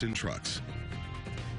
in trucks.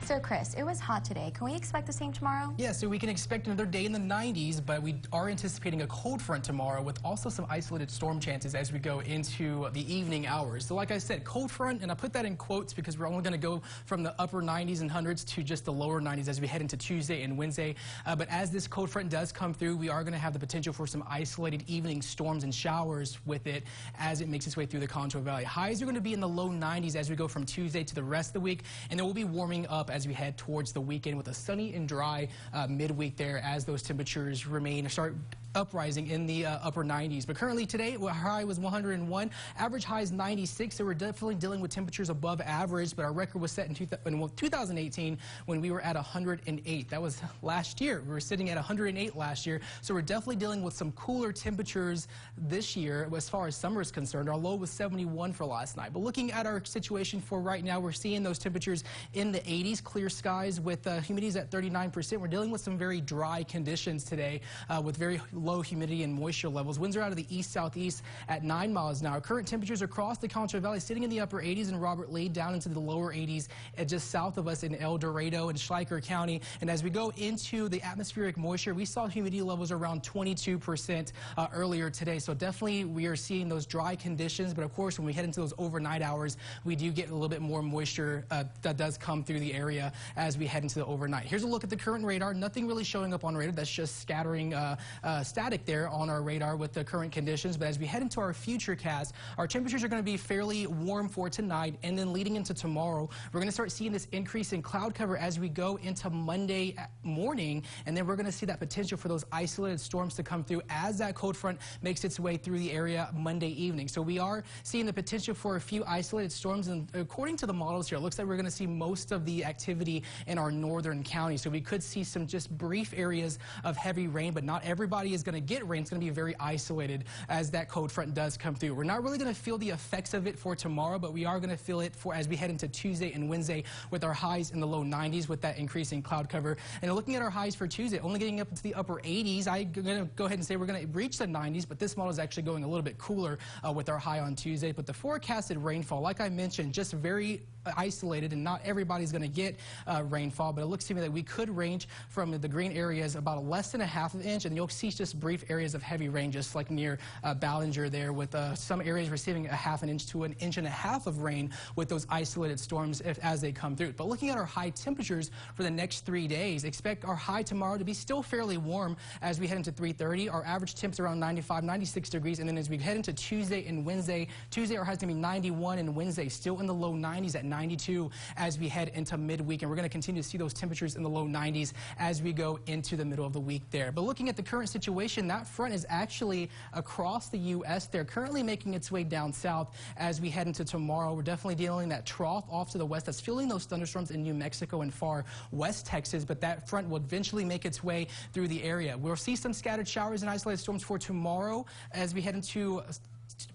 So Chris, it was hot today. Can we expect the same tomorrow? Yeah, so we can expect another day in the 90s, but we are anticipating a cold front tomorrow with also some isolated storm chances as we go into the evening hours. So like I said, cold front, and I put that in quotes because we're only going to go from the upper 90s and hundreds to just the lower 90s as we head into Tuesday and Wednesday. But as this cold front does come through, we are going to have the potential for some isolated evening storms and showers with it as it makes its way through the Concho Valley. Highs are going to be in the low 90s as we go from Tuesday to the rest of the week, and then we'll be warming up as we head towards the weekend with a sunny and dry midweek there as those temperatures start uprising in the upper 90s. But currently today, our high was 101, average high is 96, so we're definitely dealing with temperatures above average, but our record was set in 2018 when we were at 108. That was last year. We were sitting at 108 last year, so we're definitely dealing with some cooler temperatures this year as far as summer is concerned. Our low was 71 for last night. But looking at our situation for right now, we're seeing those temperatures in the 80s, clear skies with humidities at 39%. We're dealing with some very dry conditions today with very low humidity and moisture levels. Winds are out of the east-southeast at 9 miles an hour. Current temperatures across the Concho Valley sitting in the upper 80s in Robert Lee, down into the lower 80s just south of us in El Dorado and Schleicher County. And as we go into the atmospheric moisture, we saw humidity levels around 22% earlier today. So definitely we are seeing those dry conditions. But of course, when we head into those overnight hours, we do get a little bit more moisture that does come through the area as we head into the overnight. Here's a look at the current radar. Nothing really showing up on radar. That's just scattering static there on our radar with the current conditions. But as we head into our futurecast, our temperatures are going to be fairly warm for tonight, and then leading into tomorrow, we're going to start seeing this increase in cloud cover as we go into Monday morning, and then we're going to see that potential for those isolated storms to come through as that cold front makes its way through the area Monday evening. So we are seeing the potential for a few isolated storms, and according to the models here, it looks like we're going to see most of the activity in our northern county. So we could see some just brief areas of heavy rain, but not everybody is going to get rain. It's going to be very isolated as that cold front does come through. We're not really going to feel the effects of it for tomorrow, but we are going to feel it for as we head into Tuesday and Wednesday with our highs in the low 90s with that increasing cloud cover. And looking at our highs for Tuesday, only getting up into the upper 80s. I'm going to go ahead and say we're going to reach the 90s, but this model is actually going a little bit cooler with our high on Tuesday. But the forecasted rainfall, like I mentioned, just very isolated, and not everybody's going to get rainfall, but it looks to me that we could range from the green areas about less than a half of an inch, and you'll see just brief areas of heavy rain just like near Ballinger there, with some areas receiving a half an inch to an inch and a half of rain with those isolated storms as they come through. But looking at our high temperatures for the next 3 days, expect our high tomorrow to be still fairly warm as we head into 3:30. Our average temps around 95, 96 degrees, and then as we head into Tuesday and Wednesday, our high is going to be 91, and Wednesday still in the low 90s at 92 as we head into midweek, and we're going to continue to see those temperatures in the low 90s as we go into the middle of the week there. But looking at the current situation, that front is actually across the U.S. They're currently making its way down south as we head into tomorrow. We're definitely dealing that trough off to the west that's fueling those thunderstorms in New Mexico and far west Texas, but that front will eventually make its way through the area. We'll see some scattered showers and isolated storms for tomorrow as we head into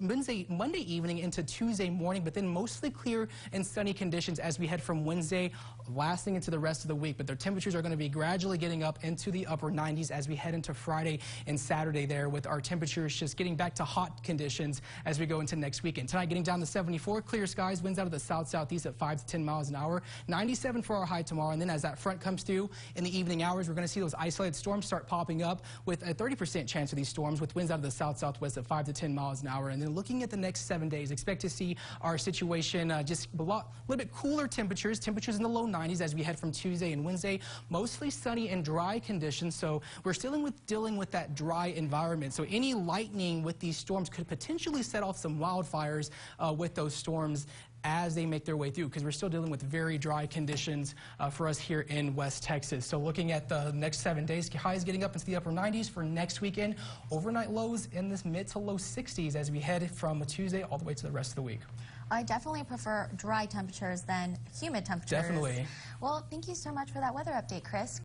Monday evening into Tuesday morning, but then mostly clear and sunny conditions as we head from Wednesday lasting into the rest of the week. But their temperatures are going to be gradually getting up into the upper 90s as we head into Friday and Saturday there, with our temperatures just getting back to hot conditions as we go into next weekend. Tonight getting down to 74, clear skies, winds out of the south-southeast at 5 to 10 miles an hour, 97 for our high tomorrow. And then as that front comes through in the evening hours, we're going to see those isolated storms start popping up with a 30% chance of these storms with winds out of the south-southwest at 5 to 10 miles an hour. And then looking at the next 7 days, expect to see our situation just a little bit cooler temperatures in the low 90s as we head from Tuesday and Wednesday, mostly sunny and dry conditions. So we're still dealing with that dry environment. So any lightning with these storms could potentially set off some wildfires with those storms as they make their way through, because we're still dealing with very dry conditions for us here in West Texas. So looking at the next 7 days, highs getting up into the upper 90s for next weekend, overnight lows in this mid to low 60s as we head from Tuesday all the way to the rest of the week. I definitely prefer dry temperatures than humid temperatures. Definitely. Well, thank you so much for that weather update, Chris.